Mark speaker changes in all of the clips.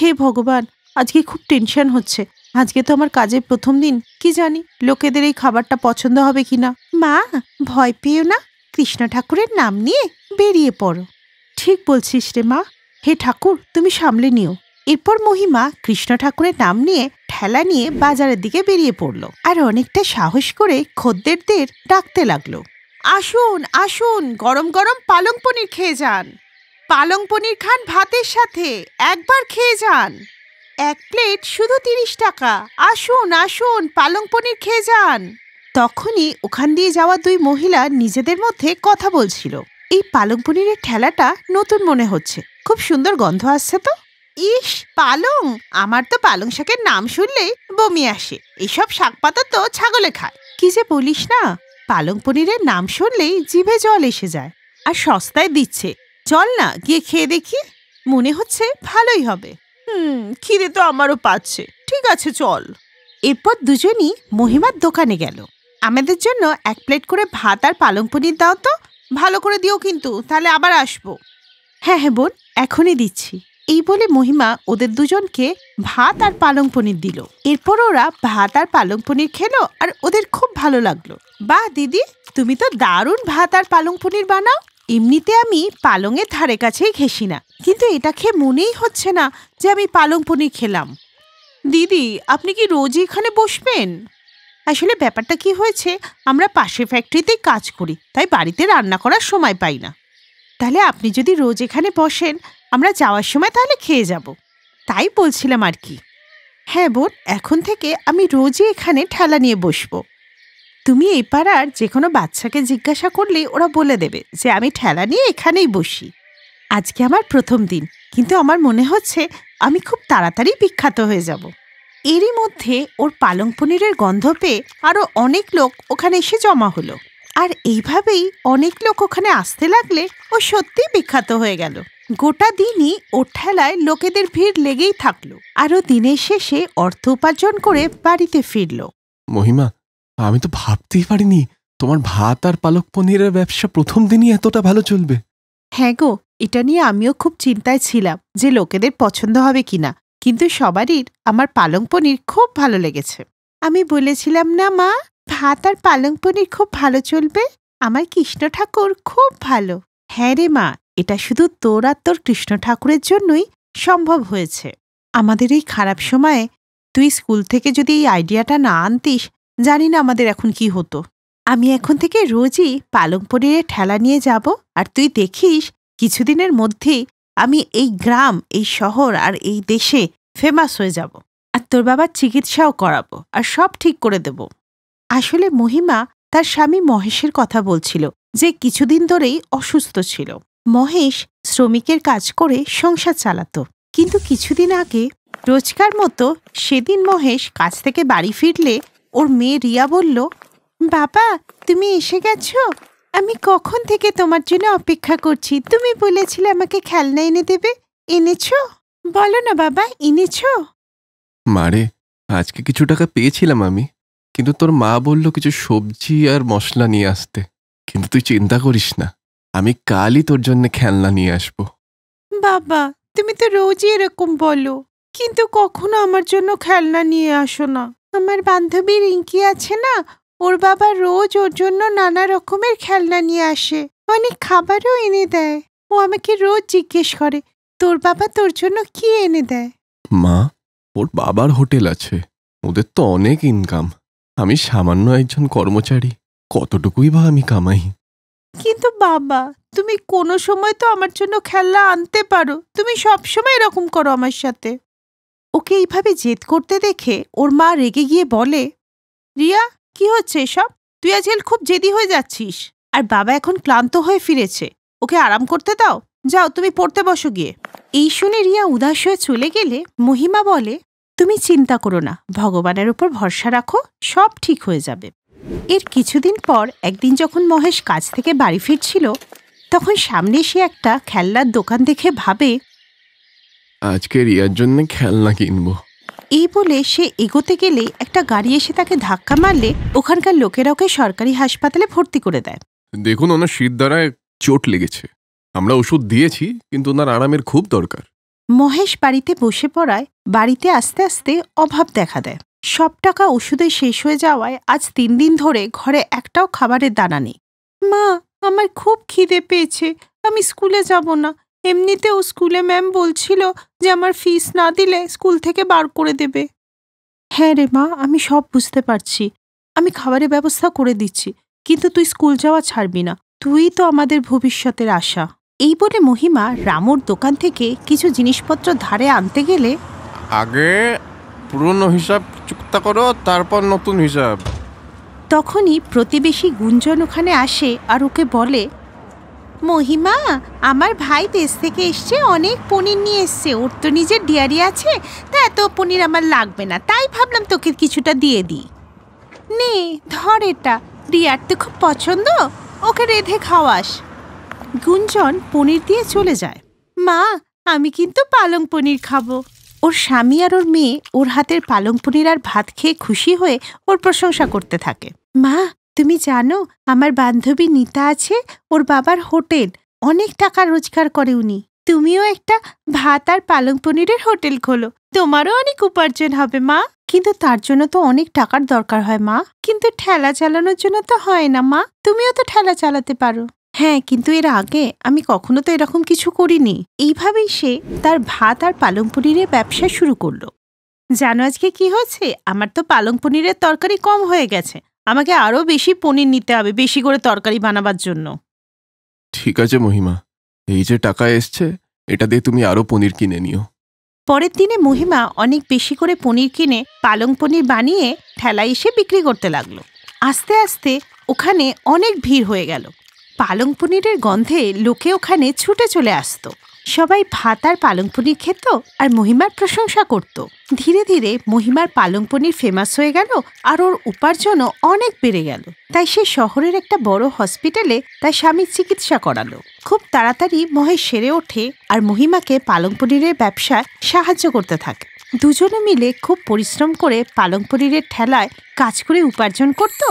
Speaker 1: হে ভগবান, আজকে খুব টেনশন হচ্ছে। আজকে তো আমার কাজের প্রথম দিন, কি জানি লোকেদের এই খাবারটা পছন্দ হবে কিনা। মা, ভয় পেও না, কৃষ্ণ ঠাকুরের নাম নিয়ে বেরিয়ে পড়ো। ঠিক বলছিস রে মা, হে ঠাকুর তুমি সামলে নিও। এরপর মহিমা কৃষ্ণ ঠাকুরের নাম নিয়ে ঠেলা নিয়ে বাজারের দিকে বেরিয়ে পড়ল আর অনেকটা সাহস করে খদ্দেরদের ডাকতে লাগলো। আসুন আসুন, গরম গরম পালং পনির খেয়ে যান। পালং পনির খান ভাতের সাথে, একবার খেয়ে যান। এক প্লেট শুধু 30 টাকা। আসুন আসুন, পালং পনির খেয়ে যান। তখনই ওখান দিয়ে যাওয়া দুই মহিলা নিজেদের মধ্যে কথা বলছিল। এই পালং পনিরের ঠেলাটা নতুন মনে হচ্ছে, খুব সুন্দর গন্ধ আসছে তো। ইস, পালং! আমার তো পালং শাকের নাম শুনলেই বমি আসে। এসব শাক পাতা তো ছাগলে খায়। কি যে বলিস না, পালং পনিরের নাম শুনলেই জিভে জল এসে যায়। আর সস্তায় দিচ্ছে, চল না গিয়ে খেয়ে দেখি, মনে হচ্ছে ভালোই হবে। খিদে তো আমারও পাচ্ছে, ঠিক আছে চল। এরপর দুজনই মহিমার দোকানে গেল। আমাদের জন্য 1 প্লেট করে ভাত আর পালং পনির দাও তো, ভালো করে দিও কিন্তু, তাহলে আবার আসবো। হ্যাঁ হ্যাঁ বোন, এখনই দিচ্ছি। এই বলে মহিমা ওদের দুজনকে ভাত আর পালং পনির দিল। এরপর ওরা ভাত আর পালং পনির খেলো আর ওদের খুব ভালো লাগলো। বাহ দিদি, তুমি তো দারুণ ভাত আর পালং পনির বানাও। এমনিতে আমি পালংয়ের ধারে কাছেই ঘেঁষি না, কিন্তু এটা খেয়ে মনেই হচ্ছে না যে আমি পালং পনির খেলাম। দিদি, আপনি কি রোজ এখানে বসবেন? আসলে ব্যাপারটা কি হয়েছে, আমরা পাশের ফ্যাক্টরিতেই কাজ করি, তাই বাড়িতে রান্না করার সময় পাই না। তাহলে আপনি যদি রোজ এখানে বসেন, আমরা যাওয়ার সময় তাহলে খেয়ে যাব, তাই বলছিলাম আর কি। হ্যাঁ বোন, এখন থেকে আমি রোজই এখানে ঠেলা নিয়ে বসবো। তুমি এই পাড়ার যে কোনো বাচ্চাকে জিজ্ঞাসা করলেই ওরা বলে দেবে যে আমি ঠেলা নিয়ে এখানেই বসি। আজকে আমার প্রথম দিন, কিন্তু আমার মনে হচ্ছে আমি খুব তাড়াতাড়ি বিখ্যাত হয়ে যাব। এরই মধ্যে ওর পালং পনিরের গন্ধ পেয়ে আরও অনেক লোক ওখানে এসে জমা হলো। আর এইভাবেই অনেক লোক ওখানে আসতে লাগলে ও সত্যিই বিখ্যাত হয়ে গেল। গোটা দিনই ওর ঠেলায় লোকেদের ভিড় লেগেই থাকলো। আরও দিনের শেষে অর্থ উপার্জন করে বাড়িতে ফিরল।
Speaker 2: মহিমা, আমি তো ভাবতেই পারিনি তোমার ভাত আর পালক পনিরের ব্যবসা প্রথম দিনই এতটা ভালো চলবে।
Speaker 1: হ্যাঁ গো, এটা নিয়ে আমিও খুব চিন্তায় ছিলাম যে লোকেদের পছন্দ হবে কিনা, কিন্তু সবারই আমার পালং পনির খুব ভালো লেগেছে। আমি বলেছিলাম না মা, ভাত আর পালং পনির খুব ভালো চলবে। আমার কৃষ্ণ ঠাকুর খুব ভালো। হ্যাঁ রে মা, এটা শুধু তোর আর তোর কৃষ্ণ ঠাকুরের জন্যই সম্ভব হয়েছে। আমাদের এই খারাপ সময়ে তুই স্কুল থেকে যদি এই আইডিয়াটা না আনতিস, জানি না আমাদের এখন কি হতো। আমি এখন থেকে রোজই পালং পনিরের ঠেলা নিয়ে যাব, আর তুই দেখিস কিছুদিনের মধ্যেই আমি এই গ্রাম, এই শহর আর এই দেশে ফেমাস হয়ে যাব। আর তোর বাবার চিকিৎসাও করাবো আর সব ঠিক করে দেব। আসলে মহিমা তার স্বামী মহেশের কথা বলছিল, যে কিছুদিন ধরেই অসুস্থ ছিল। মহেশ শ্রমিকের কাজ করে সংসার চালাতো, কিন্তু কিছুদিন আগে রোজকার মতো সেদিন মহেশ কাজ থেকে বাড়ি ফিরলে ওর মেয়ে রিয়া বলল, বাবা তুমি এসে গেছো? আমি কখন থেকে তোমার জন্য অপেক্ষা করছি। তুমি বলেছিলে আমাকে খেলনা এনে দেবে, এনেছো? বলো না বাবা, এনেছো?
Speaker 2: মারে, আজকে কিছু টাকা পেয়েছিলাম আমি, কিন্তু তোর মা বলল কিছু সবজি আর মশলা নিয়ে আসতে। কিন্তু তুই চিন্তা করিস না, আমি কালই তোর জন্য খেলনা নিয়ে আসবো।
Speaker 1: বাবা তুমি তো রোজই এরকম বলো, কিন্তু কখনো আমার জন্য খেলনা নিয়ে আসো না। আমার বান্ধবী রিঙ্কি আছে না, ওর বাবা রোজ ওর জন্য নানা রকমের খেলনা নিয়ে আসে, অনেক খাবারও এনে দেয়। ও আমাকে রোজ জিজ্ঞেস করে, তোর বাবা তোর জন্য কি এনে দেয়?
Speaker 2: মা, ওর বাবার হোটেল আছে, ওদের তো অনেক ইনকাম। আমি সামান্য একজন কর্মচারী, কতটুকুই বা আমি কামাই।
Speaker 1: কিন্তু বাবা তুমি কোনো সময় তো আমার জন্য খেলনা আনতে পারো, তুমি সবসময় এরকম করো আমার সাথে। ওকে এইভাবে জেদ করতে দেখে ওর মা রেগে গিয়ে বলে, রিয়া কি হচ্ছে এসব? তুই আজকাল খুব জেদি হয়ে যাচ্ছিস। আর বাবা এখন ক্লান্ত হয়ে ফিরেছে, ওকে আরাম করতে দাও। যাও তুমি পড়তে বসো গিয়ে। এই শুনে রিয়া উদাস হয়ে চলে গেলে মহিমা বলে, তুমি চিন্তা করো না, ভগবানের উপর ভরসা রাখো, সব ঠিক হয়ে যাবে। এর কিছুদিন পর একদিন যখন মহেশ কাজ থেকে বাড়ি ফিরছিল, তখন সামনে সে একটা খেলনার দোকান দেখে ভাবে,
Speaker 2: আজকে রিয়ার জন্য খেলনা কিনবো।
Speaker 1: এই বলে সে এগোতে গেলে একটা গাড়ি এসে তাকে ধাক্কা মারলে ওখানকার লোকেরা ওকে সরকারি হাসপাতালে ভর্তি করে দেয়।
Speaker 2: দেখুন, ওনার শিরদাঁড়ায় চোট লেগেছে, আমরা ওষুধ দিয়েছি, কিন্তু ওনার আরামের খুব দরকার।
Speaker 1: মহেশ বাড়িতে বসে পড়ায় বাড়িতে আস্তে আস্তে অভাব দেখা দেয়। সব টাকা ওষুধে শেষ হয়ে যাওয়ায় আজ 3 দিন ধরে ঘরে একটাও খাবারের দানা নেই। মা, আমার খুব খিদে পেয়েছে, আমি স্কুলে যাব না। এমনিতেও স্কুলে ম্যাম বলছিল যে আমার ফিস না দিলে স্কুল থেকে বার করে দেবে। হ্যাঁ রে মা, আমি সব বুঝতে পারছি। আমি খাবারের ব্যবস্থা করে দিচ্ছি, কিন্তু তুই স্কুল যাওয়া ছাড়বি না। তুই তো আমাদের ভবিষ্যতের আশা। এই বলে মহিমা রামুর দোকান থেকে কিছু জিনিসপত্র ধারে আনতে গেলে
Speaker 2: আগে পুরনো হিসাব চুক্তা করো, তারপর নতুন হিসাব।
Speaker 1: তখনই প্রতিবেশী গুঞ্জন ওখানে আসে আর ওকে বলে, মহিমা, আমার ভাই দেশ থেকে এসছে, অনেক পনির নিয়ে এসছে। ওর তো নিজের ডেয়ারি আছে, তা এত পনির আমার লাগবে না, তাই ভাবলাম তোকে কিছুটা দিয়ে দিই। নে ধর, এটা রিয়ার তো খুব পছন্দ, ওকে রেঁধে খাওয়াস। গুঞ্জন পনির দিয়ে চলে যায়। মা, আমি কিন্তু পালং পনির খাবো। ওর স্বামী আর ওর মেয়ে ওর হাতের পালং পনির আর ভাত খেয়ে খুশি হয়ে ওর প্রশংসা করতে থাকে। মা, তুমি জানো আমার বান্ধবী নিতা আছে, ওর বাবার হোটেল, অনেক টাকা রোজগার করে উনি। তুমিও একটা ভাত আর পালং পনিরের হোটেল খোলো, তোমারও অনেক উপার্জন হবে মা। কিন্তু তার জন্য তো অনেক টাকার দরকার হয় মা। কিন্তু ঠেলা চালানোর জন্য তো হয় না মা, তুমিও তো ঠেলা চালাতে পারো। হ্যাঁ, কিন্তু এর আগে আমি কখনো তো এরকম কিছু করিনি। এইভাবেই সে তার ভাত আর পালং পনিরের ব্যবসা শুরু করলো। জানো আজকে কি হয়েছে? আমার তো পালং পনিরের তরকারি কম হয়ে গেছে, আমাকে আরো বেশি পনির নিতে হবে বেশি করে তরকারি বানাবার জন্য।
Speaker 2: ঠিক আছে মহিমা, এই যে টাকা এসছে এটা দিয়ে তুমি আরো পনির কিনে নিও।
Speaker 1: পরের দিনে মহিমা অনেক বেশি করে পনির কিনে পালং পনির বানিয়ে ঠেলায় এসে বিক্রি করতে লাগলো। আস্তে আস্তে ওখানে অনেক ভিড় হয়ে গেল। পালং পনিরের গন্ধে লোকে ওখানে ছুটে চলে আসতো। সবাই ভাত আর পালং পনির খেত আর মহিমার প্রশংসা করত। ধীরে ধীরে মহিমার পালং পনির ফেমাস হয়ে গেল আর ওর উপার্জনও অনেক বেড়ে গেল। তাই সে শহরের একটা বড় হসপিটালে তার স্বামীর চিকিৎসা করালো। খুব তাড়াতাড়ি মহেশ সেরে ওঠে আর মহিমাকে পালং পনিরের ব্যবসায় সাহায্য করতে থাকে। দুজনে মিলে খুব পরিশ্রম করে পালং পনিরের ঠেলায় কাজ করে উপার্জন করত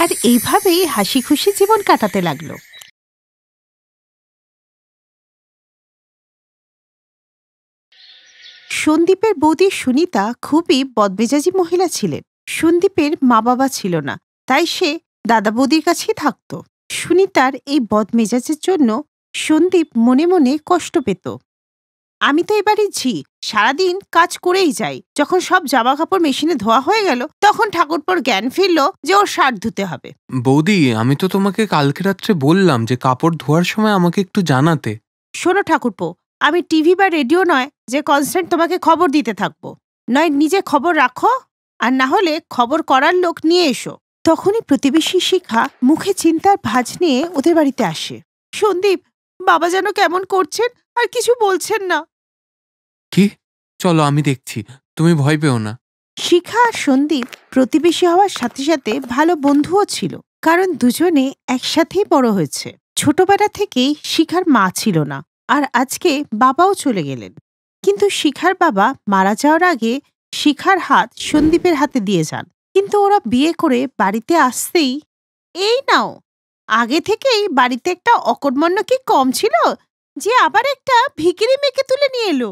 Speaker 1: আর এইভাবেই হাসি খুশি জীবন কাটাতে লাগলো। সন্দীপের বৌদি সুনিতা খুবই বদমেজাজি মহিলা ছিলেন। সন্দীপের মা বাবা ছিল না, তাই সে দাদা বৌদির কাছেই থাকত। সুনিতার এই বদমেজাজের জন্য সন্দীপ মনে মনে কষ্ট পেত। আমি তো এবারে ঝি, সারাদিন কাজ করেই যাই। যখন সব জামা কাপড় মেশিনে ধোয়া হয়ে গেল, তখন ঠাকুরপোর জ্ঞান ফিরল যে ওর শার্ট ধুতে হবে।
Speaker 3: বৌদি, আমি তো তোমাকে কালকে রাত্রে বললাম যে কাপড় ধোয়ার সময় আমাকে একটু জানাতে।
Speaker 1: শোনো ঠাকুরপো, আমি টিভি বা রেডিও নয় যে কনস্ট্যান্ট তোমাকে খবর দিতে থাকবো। নয় নিজে খবর রাখো, আর না হলে খবর করার লোক নিয়ে এসো। তখনই প্রতিবেশী শিখা মুখে চিন্তার ভাঁজ নিয়ে ওদের বাড়িতে আসে। সন্দীপ, বাবা যেন কেমন করছেন আর কিছু বলছেন না।
Speaker 3: কি? চলো আমি দেখছি, তুমি ভয় পেও না।
Speaker 1: শিখা আর সন্দীপ প্রতিবেশী হওয়ার সাথে সাথে ভালো বন্ধুও ছিল, কারণ দুজনে একসাথেই বড় হয়েছে। ছোটবেলা থেকেই শিখার মা ছিল না, আর আজকে বাবাও চলে গেলেন। কিন্তু শিখার বাবা মারা যাওয়ার আগে শিখার হাত সন্দীপের হাতে দিয়ে যান। কিন্তু ওরা বিয়ে করে বাড়িতে আসতেই, এই নাও, আগে থেকেই বাড়িতে একটা অকর্মণ্য কি কম ছিল যে আবার একটা ভিখিরি মেয়েকে তুলে নিয়ে এলো।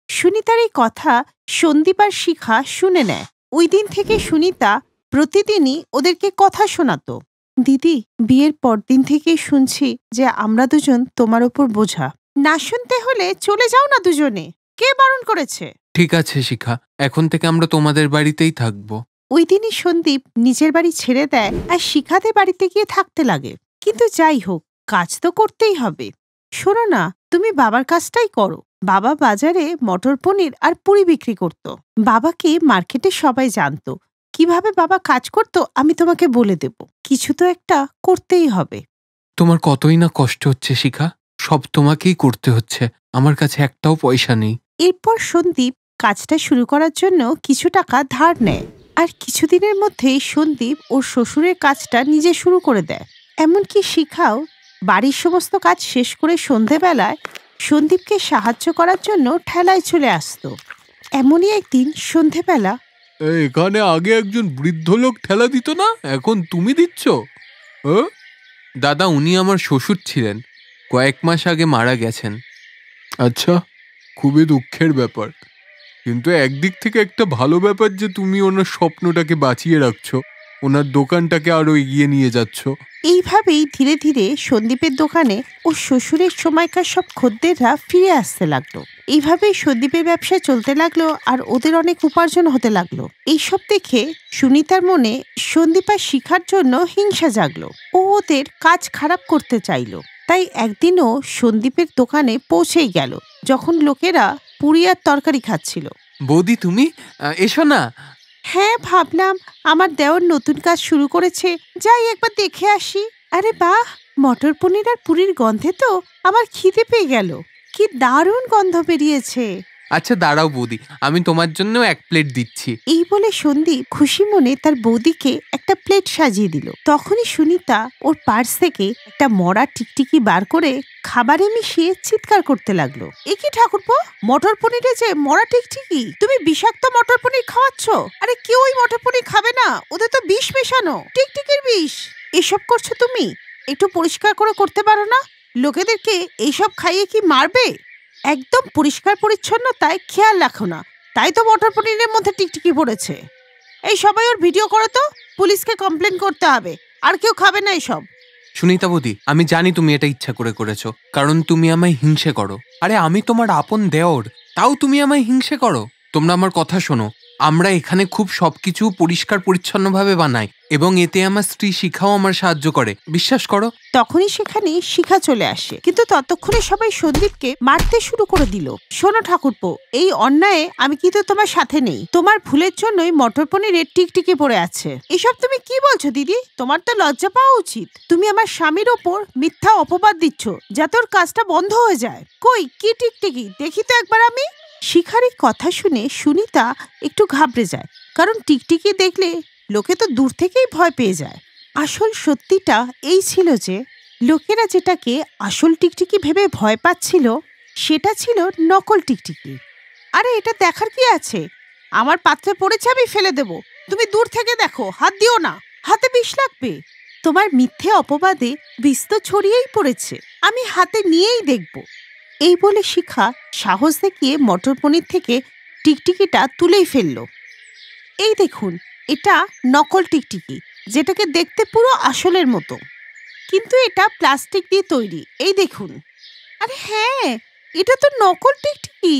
Speaker 1: সুনিতার এই কথা সন্দীপ আর শিখা শুনে নেয়। ওই দিন থেকে সুনিতা প্রতিদিনই ওদেরকে কথা শোনাতো। দিদি, বিয়ের পরদিন থেকেই শুনছি যে আমরা দুজন তোমার ওপর বোঝা। না শুনতে হলে চলে যাও না দুজনে, কে বারণ করেছে?
Speaker 3: ঠিক আছে শিখা, এখন থেকে আমরা তোমাদের বাড়িতেই থাকবো।
Speaker 1: ওই দিনই সন্দীপ নিজের বাড়ি ছেড়ে দেয় আর শিখাতে বাড়িতে গিয়ে থাকতে লাগে। কিন্তু যাই হোক, কাজ তো করতেই হবে। শোনো না, তুমি বাবার কাজটাই করো। বাবা বাজারে মটর পনির আর পুরি বিক্রি করত। বাবাকে মার্কেটে সবাই জানতো। কিভাবে বাবা কাজ করত আমি তোমাকে বলে দেব। কিছু তো একটা করতেই হবে।
Speaker 3: তোমার কতই না কষ্ট হচ্ছে শিখা, সব তোমাকেই করতে হচ্ছে, আমার কাছে একটাও পয়সা নেই।
Speaker 1: এরপর সন্দীপ কাজটা শুরু করার জন্য কিছু টাকা ধার নেয়, আর কিছুদিনের মধ্যেই সন্দীপ ওর শ্বশুরের কাজটা নিজে শুরু করে দেয়। এমনকি শিখাও বাড়ির সমস্ত কাজ শেষ করে সন্ধেবেলায় সন্দীপকে সাহায্য করার জন্য ঠেলায় চলে আসতো। এমনই একদিন সন্ধেবেলা,
Speaker 3: এখানে আগে একজন বৃদ্ধ লোক ঠেলা দিত না, এখন তুমি দিচ্ছ? দাদা, উনি আমার শ্বশুর ছিলেন, কয়েক মাস আগে মারা গেছেন।
Speaker 2: আচ্ছা,
Speaker 3: খুবই দুঃখের ব্যাপার, কিন্তু একদিক থেকে একটা ভালো ব্যাপার যে তুমি ওনার স্বপ্নটাকে বাঁচিয়ে রাখছো, ওনার দোকানটাকে আরো এগিয়ে নিয়ে যাচ্ছ।
Speaker 1: এইভাবেই ধীরে ধীরে সন্দীপের দোকানে ও শ্বশুরের সময়কার সব খদ্দেররা ফিরে আসতে লাগলো। এইভাবেই সন্দীপের ব্যবসা চলতে লাগলো আর ওদের অনেক উপার্জন হতে লাগলো। এইসব দেখে সুনিতার মনে সন্দীপ আর শিখার জন্য হিংসা জাগলো। ও ওদের কাজ খারাপ করতে চাইলো। তাই একদিনও সন্দীপের দোকানে পৌঁছেই গেল যখন লোকেরা পুরি আর তরকারি খাচ্ছিল।
Speaker 4: বৌদি তুমি এসো না।
Speaker 1: হ্যাঁ, ভাবলাম আমার দেওর নতুন কাজ শুরু করেছে, যাই একবার দেখে আসি। আরে বাহ, মটর পনির আর পুরীর গন্ধে তো আমার খিদে পেয়ে গেল। কি দারুণ গন্ধ বেরিয়েছে।
Speaker 4: আচ্ছা দাঁড়াও বৌদি, আমি তোমার জন্য 1 প্লেট দিচ্ছি।
Speaker 1: এই বলে সন্দীপ খুশি মনে তার বৌদিকে একটা প্লেট সাজিয়ে দিল। তখনই সুনিতা ওর পার্স থেকে একটা মরা টিকটিকি বার করে খাবারে মিশিয়ে চিৎকার করতে লাগলো। এ কি ঠাকুরপো, মটর পনিরে যে মরা টিকটিকি, তুমি বিষাক্ত মটর পনির খাওয়াচ্ছ? আরে কেউ ওই মটর পনির খাবে না, ওদের তো বিষ মেশানো, টিকটিকির বিষ। এসব করছো তুমি, একটু পরিষ্কার করে করতে পারো না? লোকেদেরকে এইসব খাইয়ে কি মারবে? একদম পরিষ্কার পরিচ্ছন্নতায় খেয়াল রাখো না, তাই তো মটর পনিরের মধ্যে টিকটিকি পড়েছে। এই সবাই ওর ভিডিও করো তো, পুলিশকে কমপ্লেন করতে হবে। আর কেউ খাবে না এসব।
Speaker 4: সুনিতা বৌদি, আমি জানি তুমি এটা ইচ্ছা করে করেছো, কারণ তুমি আমায় হিংসে করো। আরে আমি তোমার আপন দেওর, তাও তুমি আমায় হিংসে করো। তোমরা আমার কথা শোনো, আমরা এখানে খুব সবকিছু পরিষ্কার পরিচ্ছন্নভাবে বানাই এবং এতে আমার স্ত্রী শিখাও আমার সাহায্য করে, বিশ্বাস করো।
Speaker 1: তখনই সেখানে শিখা চলে আসে, কিন্তু ততক্ষণে সবাই সন্দীপকে মারতে শুরু করে দিল। শোনো ঠাকুরপো, এই অন্যায়ে আমি কিন্তু তোমার সাথে নেই। তোমার ভুলের জন্যই মটর পনিরের টিকটিকি পড়ে আছে। এসব তুমি কি বলছো দিদি? তোমার তো লজ্জা পাওয়া উচিত। তুমি আমার স্বামীর ওপর মিথ্যা অপবাদ দিচ্ছ যাতে ওর কাজটা বন্ধ হয়ে যায়। কই, কি টিকটিকি দেখি তো একবার আমি। শিখার এই কথা শুনে সুনিতা একটু ঘাবড়ে যায়, কারণ টিকটিকি দেখলে লোকে তো দূর থেকেই ভয় পেয়ে যায়। আসল সত্যিটা এই ছিল যে লোকেরা যেটাকে আসল টিকটিকি ভেবে ভয় পাচ্ছিল সেটা ছিল নকল টিকটিকি। আরে এটা দেখার কি আছে? আমার পাত্রে পড়েছে, আমি ফেলে দেব। তুমি দূর থেকে দেখো, হাত দিও না, হাতে বিষ লাগবে। তোমার মিথ্যে অপবাদে বিষ তো ছড়িয়েই পড়েছে, আমি হাতে নিয়েই দেখব। এই বলে শিখা সাহস দেখিয়ে মটর পনির থেকে টিকটিকিটা তুলেই ফেলল। এই দেখুন, এটা নকল টিকটিকি, যেটাকে দেখতে পুরো আসলের মতো, কিন্তু এটা প্লাস্টিক দিয়ে তৈরি। এই দেখুন। আরে হ্যাঁ, এটা তো নকল টিকটিকি।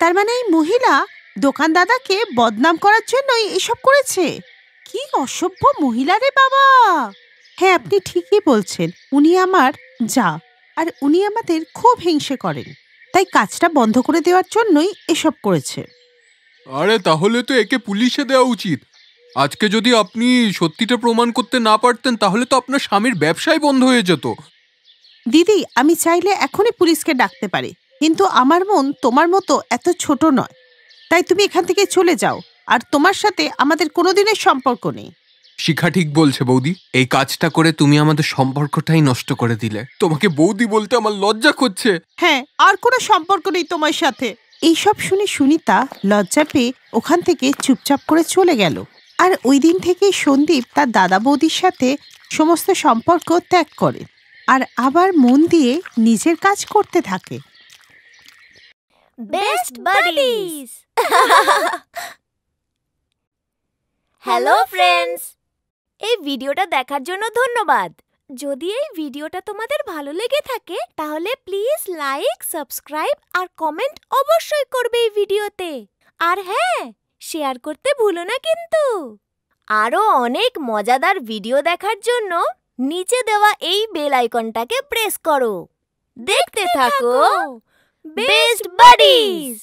Speaker 1: তার মানে এই মহিলা দোকানদাদাকে বদনাম করার জন্যই এসব করেছে। কি অসভ্য মহিলা রে বাবা! হ্যাঁ, আপনি ঠিকই বলছেন, উনি আমার যা, আর উনি আমাদের খুব হিংসে করেন, তাই কাজটা বন্ধ করে দেওয়ার জন্যই এসব করেছে।
Speaker 3: আরে তাহলে তো একে পুলিশে দেওয়া উচিত। আজকে যদি আপনি সত্যিটা প্রমাণ করতে না পারতেন তাহলে তো আপনার স্বামীর ব্যবসাই বন্ধ হয়ে যেত।
Speaker 1: দিদি, আমি চাইলে এখনই পুলিশকে ডাকতে পারি, কিন্তু আমার মন তোমার মতো এত ছোট নয়। তাই তুমি এখান থেকে চলে যাও, আর তোমার সাথে আমাদের কোনোদিনের সম্পর্ক নেই।
Speaker 4: শিখা ঠিক বলছে বৌদি, এই কাজটা করে তুমি আমাদের সম্পর্কটাই নষ্ট করে দিলে।
Speaker 3: তোমাকে বৌদি বলতে আমার লজ্জা করছে।
Speaker 1: হ্যাঁ, আর কোনো সম্পর্ক নেই তোমার সাথে। এইসব শুনে সুনিতা লজ্জা পেয়ে ওখান থেকে চুপচাপ করে চলে গেল। আর ওই দিন থেকেই সন্দীপ তার দাদা বৌদির সাথে সমস্ত সম্পর্ক ত্যাগ করে আর আবার মন দিয়ে নিজের কাজ করতে থাকে।
Speaker 5: Best buddies. হ্যালো ফ্রেন্ডস, এই ভিডিওটা দেখার জন্য ধন্যবাদ। যদি এই ভিডিওটা তোমাদের ভালো লেগে থাকে তাহলে প্লিজ লাইক, সাবস্ক্রাইব আর কমেন্ট অবশ্যই করবে এই ভিডিওতে। আর হ্যাঁ, শেয়ার করতে ভুলো না কিন্তু। আরো অনেক মজাদার ভিডিও দেখার জন্য নিচে দেওয়া এই বেল আইকনটাকে প্রেস করো। দেখতে থাকো বেস্ট বাডিজ।